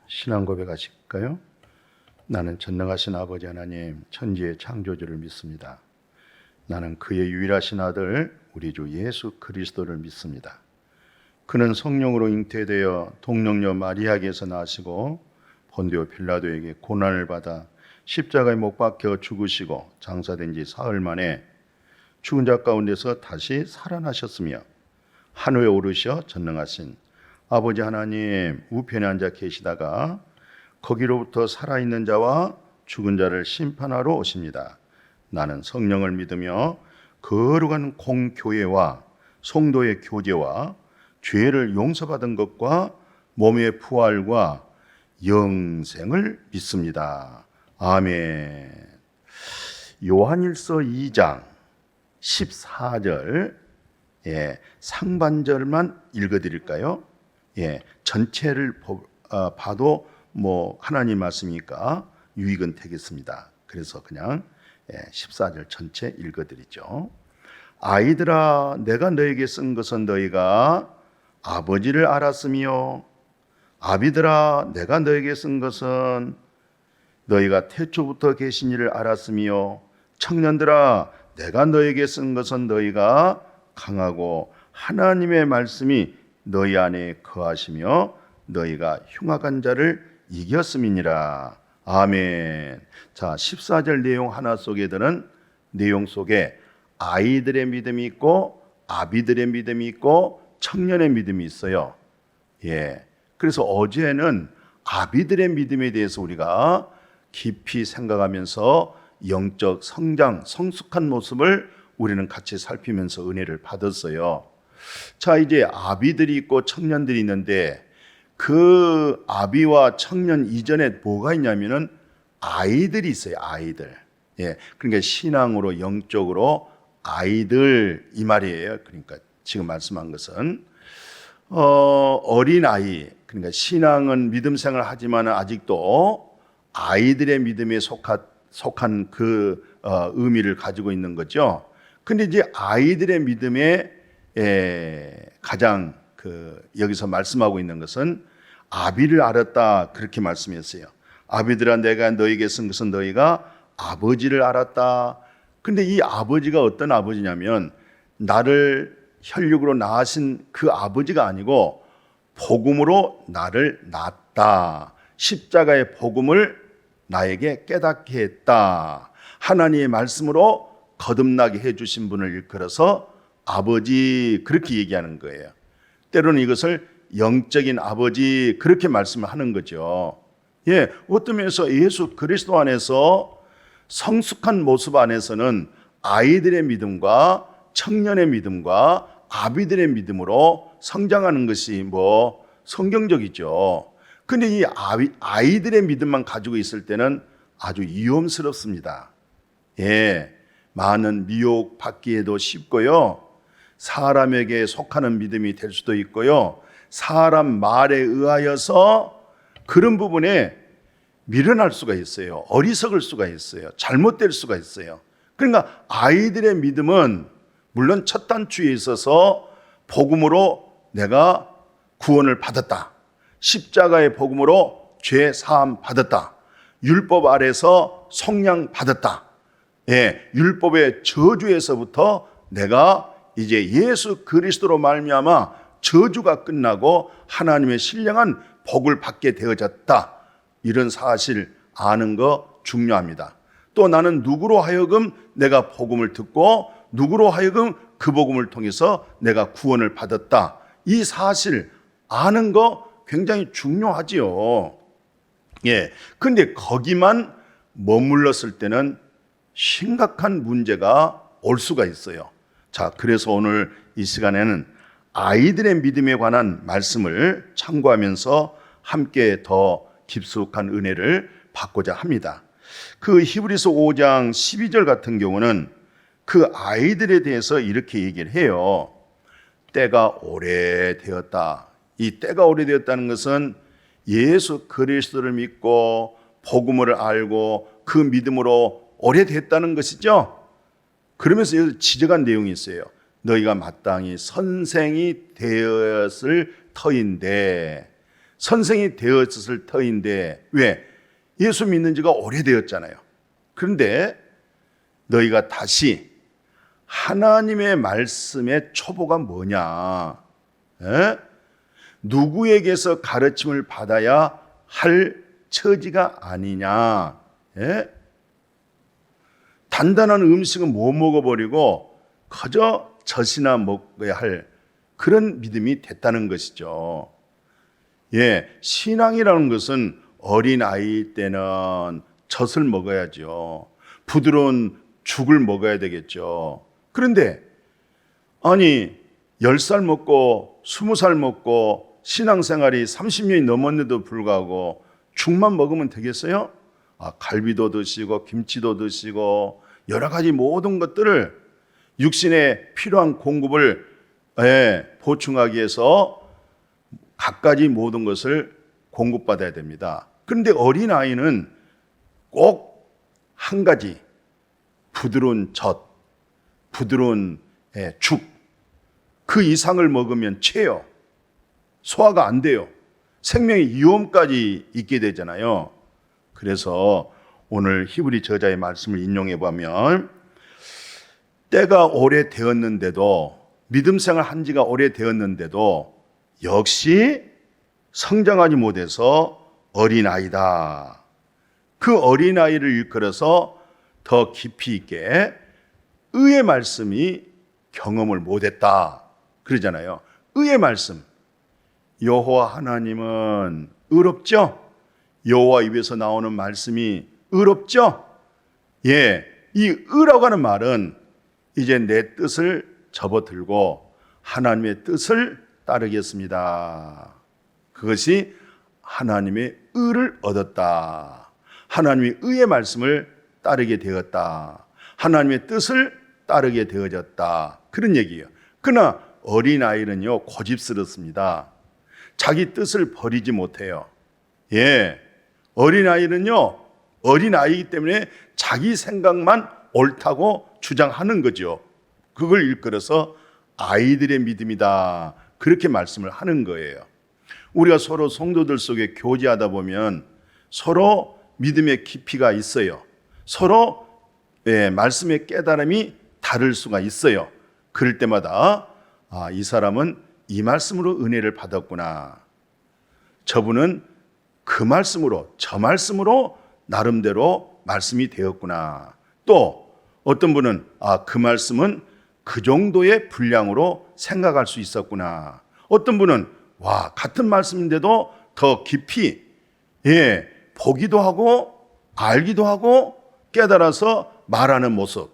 신앙 고백하실까요? 나는 전능하신 아버지 하나님 천지의 창조주를 믿습니다. 나는 그의 유일하신 아들 우리 주 예수 그리스도를 믿습니다. 그는 성령으로 잉태되어 동정녀 마리아에게서 나시고 본디오 빌라도에게 고난을 받아 십자가에 못 박혀 죽으시고 장사된 지 사흘 만에 죽은 자 가운데서 다시 살아나셨으며 하늘에 오르셔 전능하신 아버지 하나님 우편에 앉아 계시다가 거기로부터 살아있는 자와 죽은 자를 심판하러 오십니다. 나는 성령을 믿으며 거룩한 공교회와 성도의 교제와 죄를 용서받은 것과 몸의 부활과 영생을 믿습니다. 아멘. 요한일서 2장 14절 상반절만 읽어드릴까요? 전체를 봐도 하나님 말씀이니까 유익은 되겠습니다. 그래서 그냥 14절 전체 읽어드리죠. 아이들아, 내가 너에게 쓴 것은 너희가 아버지를 알았으며, 아비들아, 내가 너에게 쓴 것은 너희가 태초부터 계신 이를 알았으며, 청년들아, 내가 너에게 쓴 것은 너희가 강하고 하나님의 말씀이 너희 안에 거하시며 너희가 흉악한 자를 이겼음이니라. 아멘. 자, 14절 내용 하나 속에 드는 내용 속에 아이들의 믿음이 있고 아비들의 믿음이 있고 청년의 믿음이 있어요. 그래서 어제는 아비들의 믿음에 대해서 우리가 깊이 생각하면서 영적 성장, 성숙한 모습을 우리는 같이 살피면서 은혜를 받았어요. 자, 이제 아비들이 있고 청년들이 있는데 그 아비와 청년 이전에 뭐가 있냐면은 아이들이 있어요. 아이들. 그러니까 신앙으로 영적으로 아이들 이 말이에요. 그러니까 지금 말씀한 것은 어린 아이, 그러니까 신앙은 믿음 생활을 하지만 아직도 아이들의 믿음에 속한 그 의미를 가지고 있는 거죠. 근데 이제 아이들의 믿음에 가장 여기서 말씀하고 있는 것은 아비를 알았다, 그렇게 말씀했어요. 아비들아, 내가 너에게 쓴 것은 너희가 아버지를 알았다. 근데 이 아버지가 어떤 아버지냐면 나를 혈육으로 낳으신 그 아버지가 아니고 복음으로 나를 낳았다. 십자가의 복음을 나에게 깨닫게 했다. 하나님의 말씀으로 거듭나게 해주신 분을 일컬어서 아버지, 그렇게 얘기하는 거예요. 때로는 이것을 영적인 아버지, 그렇게 말씀을 하는 거죠. 어떤 면에서 예수 그리스도 안에서 성숙한 모습 안에서는 아이들의 믿음과 청년의 믿음과 아비들의 믿음으로 성장하는 것이 성경적이죠. 근데 이 아이들의 믿음만 가지고 있을 때는 아주 위험스럽습니다. 많은 미혹 받기에도 쉽고요. 사람에게 속하는 믿음이 될 수도 있고요. 사람 말에 의하여서 그런 부분에 밀어날 수가 있어요. 어리석을 수가 있어요. 잘못될 수가 있어요. 그러니까 아이들의 믿음은 물론 첫 단추에 있어서 복음으로 내가 구원을 받았다. 십자가의 복음으로 죄 사함 받았다. 율법 아래서 속량 받았다. 율법의 저주에서부터 내가 이제 예수 그리스도로 말미암아 저주가 끝나고 하나님의 신령한 복을 받게 되어졌다. 이런 사실 아는 거 중요합니다. 또 나는 누구로 하여금 내가 복음을 듣고 누구로 하여금 그 복음을 통해서 내가 구원을 받았다. 이 사실 아는 거 굉장히 중요하지요. 근데 거기만 머물렀을 때는 심각한 문제가 올 수가 있어요. 자, 그래서 오늘 이 시간에는 아이들의 믿음에 관한 말씀을 참고하면서 함께 더 깊숙한 은혜를 받고자 합니다. 그 히브리서 5장 12절 같은 경우는 그 아이들에 대해서 이렇게 얘기를 해요. 때가 오래되었다. 이 때가 오래되었다는 것은 예수 그리스도를 믿고 복음을 알고 그 믿음으로 오래됐다는 것이죠. 그러면서 여기서 지적한 내용이 있어요. 너희가 마땅히 선생이 되었을 터인데 선생이 되었을 터인데 왜? 예수 믿는 지가 오래되었잖아요. 그런데 너희가 다시 하나님의 말씀의 초보가 뭐냐? 에? 누구에게서 가르침을 받아야 할 처지가 아니냐? 에? 단단한 음식은 못 먹어버리고 그저 젖이나 먹어야 할 그런 믿음이 됐다는 것이죠. 예, 신앙이라는 것은 어린 아이 때는 젖을 먹어야죠. 부드러운 죽을 먹어야 되겠죠. 그런데 아니 10살 먹고 20살 먹고 신앙생활이 30년이 넘었는데도 불구하고 죽만 먹으면 되겠어요? 갈비도 드시고 김치도 드시고 여러 가지 모든 것들을 육신에 필요한 공급을 보충하기 위해서 갖가지 모든 것을 공급받아야 됩니다. 그런데 어린아이는 꼭 한 가지 부드러운 젖, 부드러운 죽, 그 이상을 먹으면 체요. 소화가 안 돼요. 생명의 위험까지 있게 되잖아요. 그래서 오늘 히브리 저자의 말씀을 인용해 보면 때가 오래되었는데도 믿음 생활 한 지가 오래되었는데도 역시 성장하지 못해서 어린아이다. 그 어린아이를 일컬어서 더 깊이 있게 의의 말씀이 경험을 못했다 그러잖아요. 의의 말씀, 여호와 하나님은 의롭죠? 여호와 입에서 나오는 말씀이 의롭죠? 예, 이 의라고 하는 말은 이제 내 뜻을 접어들고 하나님의 뜻을 따르겠습니다. 그것이 하나님의 의를 얻었다. 하나님의 의의 말씀을 따르게 되었다. 하나님의 뜻을 따르게 되어졌다. 그런 얘기예요. 그러나 어린아이는요, 고집스럽습니다. 자기 뜻을 버리지 못해요. 예, 어린아이는요, 어린아이이기 때문에 자기 생각만 옳다고 주장하는 거죠. 그걸 일컬어서 아이들의 믿음이다. 그렇게 말씀을 하는 거예요. 우리가 서로 성도들 속에 교제하다 보면 서로 믿음의 깊이가 있어요. 서로 말씀의 깨달음이 다를 수가 있어요. 그럴 때마다 이 사람은 이 말씀으로 은혜를 받았구나. 저분은 그 말씀으로, 저 말씀으로 나름대로 말씀이 되었구나. 또 어떤 분은 그 말씀은 그 정도의 분량으로 생각할 수 있었구나. 어떤 분은 같은 말씀인데도 더 깊이 보기도 하고 알기도 하고 깨달아서 말하는 모습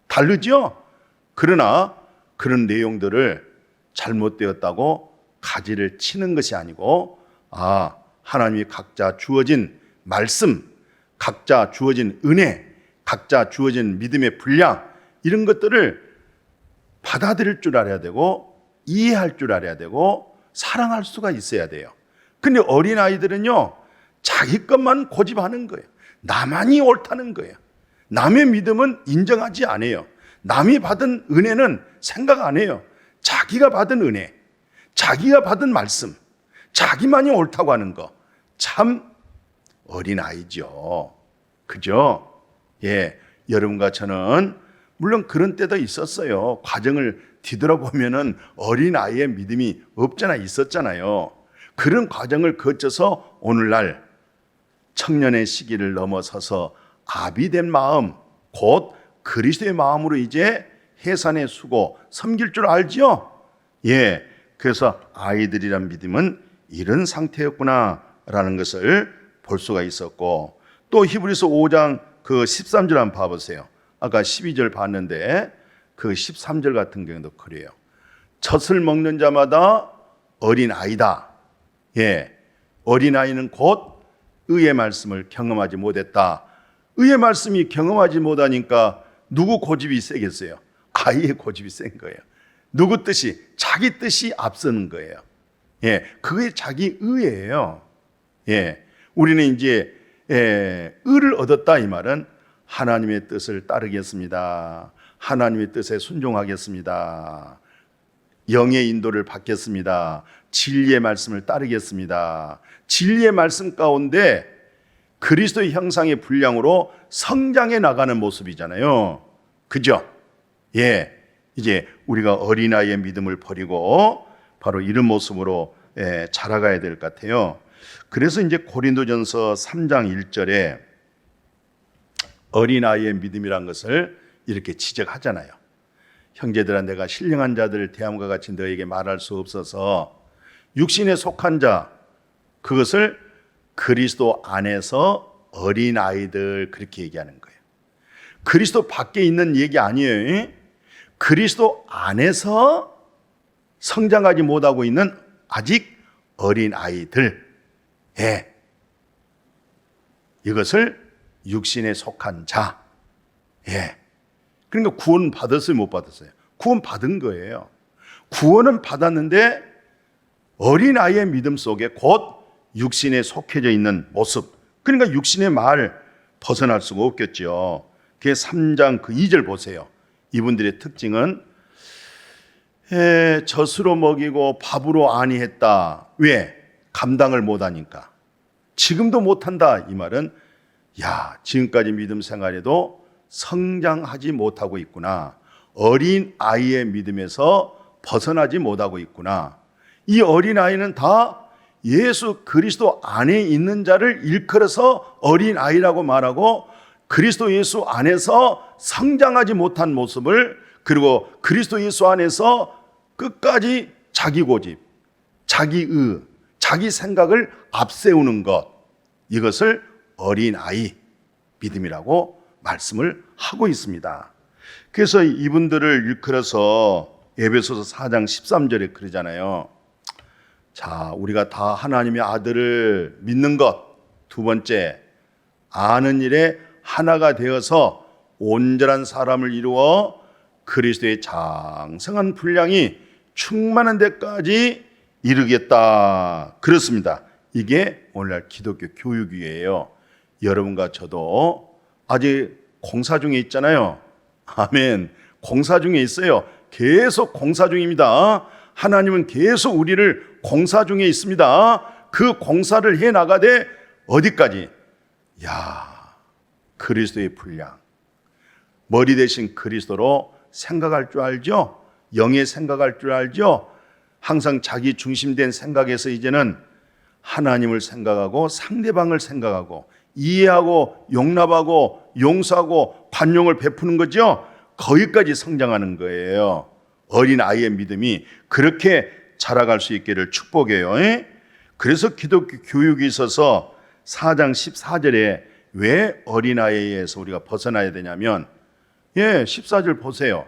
다르죠? 그러나 그런 내용들을 잘못되었다고 가지를 치는 것이 아니고 하나님이 각자 주어진 말씀, 각자 주어진 은혜, 각자 주어진 믿음의 분량 이런 것들을 받아들일 줄 알아야 되고 이해할 줄 알아야 되고 사랑할 수가 있어야 돼요. 근데 어린아이들은요, 자기 것만 고집하는 거예요. 나만이 옳다는 거예요. 남의 믿음은 인정하지 않아요. 남이 받은 은혜는 생각 안 해요. 자기가 받은 은혜, 자기가 받은 말씀, 자기만이 옳다고 하는 거 참 어린아이죠. 그죠? 예, 여러분과 저는 물론 그런 때도 있었어요. 과정을 뒤돌아보면은 어린아이의 믿음이 없잖아 있었잖아요. 그런 과정을 거쳐서 오늘날 청년의 시기를 넘어서서 아비된 마음, 곧 그리스도의 마음으로 이제 해산의 수고 섬길 줄 알죠? 예, 그래서 아이들이란 믿음은 이런 상태였구나라는 것을 볼 수가 있었고, 또 히브리서 5장 그 13절 한번 봐보세요. 아까 12절 봤는데 그 13절 같은 경우도 그래요. 젖을 먹는 자마다 어린아이다. 예, 어린아이는 곧 의의 말씀을 경험하지 못했다. 의의 말씀이 경험하지 못하니까 누구 고집이 세겠어요? 아이의 고집이 센 거예요. 누구 뜻이? 자기 뜻이 앞서는 거예요. 예, 그게 자기 의예요. 예, 우리는 이제 의를 얻었다 이 말은 하나님의 뜻을 따르겠습니다. 하나님의 뜻에 순종하겠습니다. 영의 인도를 받겠습니다. 진리의 말씀을 따르겠습니다. 진리의 말씀 가운데 그리스도의 형상의 분량으로 성장해 나가는 모습이잖아요. 그죠? 예. 이제 우리가 어린아이의 믿음을 버리고 바로 이런 모습으로 자라가야 될 것 같아요. 그래서 이제 고린도전서 3장 1절에 어린아이의 믿음이란 것을 이렇게 지적하잖아요. 형제들아, 내가 신령한 자들을 대함과 같이 너에게 말할 수 없어서 육신에 속한 자, 그것을 그리스도 안에서 어린아이들, 그렇게 얘기하는 거예요. 그리스도 밖에 있는 얘기 아니에요. 그리스도 안에서 성장하지 못하고 있는 아직 어린아이들, 이것을 육신에 속한 자. 그러니까 구원 받았어요, 못 받았어요? 구원 받은 거예요. 구원은 받았는데 어린아이의 믿음 속에 곧 육신에 속해져 있는 모습, 그러니까 육신의 말 벗어날 수가 없겠죠. 그게 3장 그 2절 보세요. 이분들의 특징은 젖으로 먹이고 밥으로 안위했다. 왜? 감당을 못하니까. 지금도 못한다. 이 말은 지금까지 믿음 생활에도 성장하지 못하고 있구나. 어린 아이의 믿음에서 벗어나지 못하고 있구나. 이 어린 아이는 다 예수 그리스도 안에 있는 자를 일컬어서 어린 아이라고 말하고, 그리스도 예수 안에서 성장하지 못한 모습을, 그리고 그리스도 예수 안에서 끝까지 자기 고집, 자기의, 자기 생각을 앞세우는 것, 이것을 어린 아이 믿음이라고 말씀을 하고 있습니다. 그래서 이분들을 일컬어서 에베소서 4장 13절에 그러잖아요. 자, 우리가 다 하나님의 아들을 믿는 것, 두 번째, 아는 일에 하나가 되어서 온전한 사람을 이루어 그리스도의 장성한 분량이 충만한 데까지 이르겠다. 그렇습니다. 이게 오늘날 기독교 교육이에요. 여러분과 저도 아직 공사 중에 있잖아요. 아멘. 공사 중에 있어요. 계속 공사 중입니다. 하나님은 계속 우리를 공사 중에 있습니다. 그 공사를 해 나가되 어디까지? 그리스도의 분량, 머리 대신 그리스도로 생각할 줄 알죠? 영의 생각할 줄 알죠? 항상 자기 중심된 생각에서 이제는 하나님을 생각하고 상대방을 생각하고 이해하고 용납하고 용서하고 관용을 베푸는 거죠. 거기까지 성장하는 거예요. 어린 아이의 믿음이 그렇게 자라갈 수 있기를 축복해요. 그래서 기독교 교육이 있어서 4장 14절에 왜 어린아이에서 우리가 벗어나야 되냐면, 14절 보세요.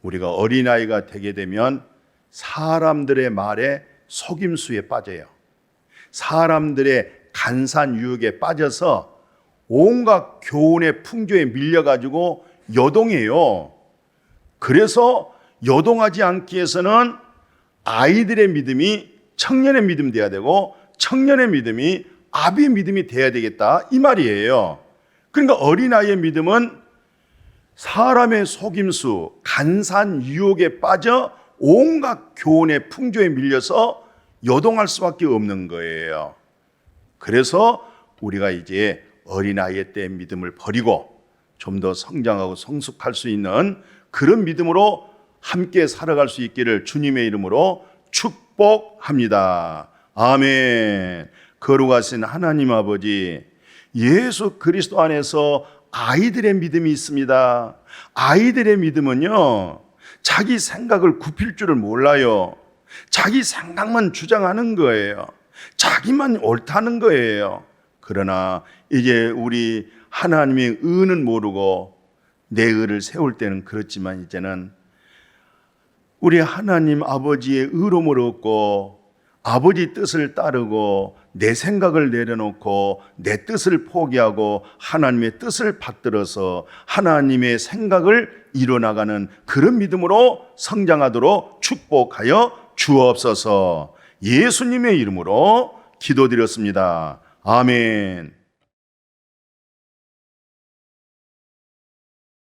우리가 어린아이가 되게 되면 사람들의 말에 속임수에 빠져요. 사람들의 간산 유혹에 빠져서 온갖 교훈의 풍조에 밀려가지고 여동해요. 그래서 여동하지 않기 위해서는 아이들의 믿음이 청년의 믿음 돼야 되고, 청년의 믿음이 아비의 믿음이 돼야 되겠다, 이 말이에요. 그러니까 어린아이의 믿음은 사람의 속임수, 간산 유혹에 빠져 온갖 교훈의 풍조에 밀려서 여동할 수밖에 없는 거예요. 그래서 우리가 이제 어린아이의 때의 믿음을 버리고 좀 더 성장하고 성숙할 수 있는 그런 믿음으로 함께 살아갈 수 있기를 주님의 이름으로 축복합니다. 아멘. 거룩하신 하나님 아버지, 예수 그리스도 안에서 아이들의 믿음이 있습니다. 아이들의 믿음은요, 자기 생각을 굽힐 줄을 몰라요. 자기 생각만 주장하는 거예요. 자기만 옳다는 거예요. 그러나 이제 우리 하나님의 의는 모르고 내 의를 세울 때는 그렇지만, 이제는 우리 하나님 아버지의 의로움을 얻고 아버지 뜻을 따르고 내 생각을 내려놓고 내 뜻을 포기하고 하나님의 뜻을 받들어서 하나님의 생각을 이뤄나가는 그런 믿음으로 성장하도록 축복하여 주옵소서. 예수님의 이름으로 기도드렸습니다. 아멘.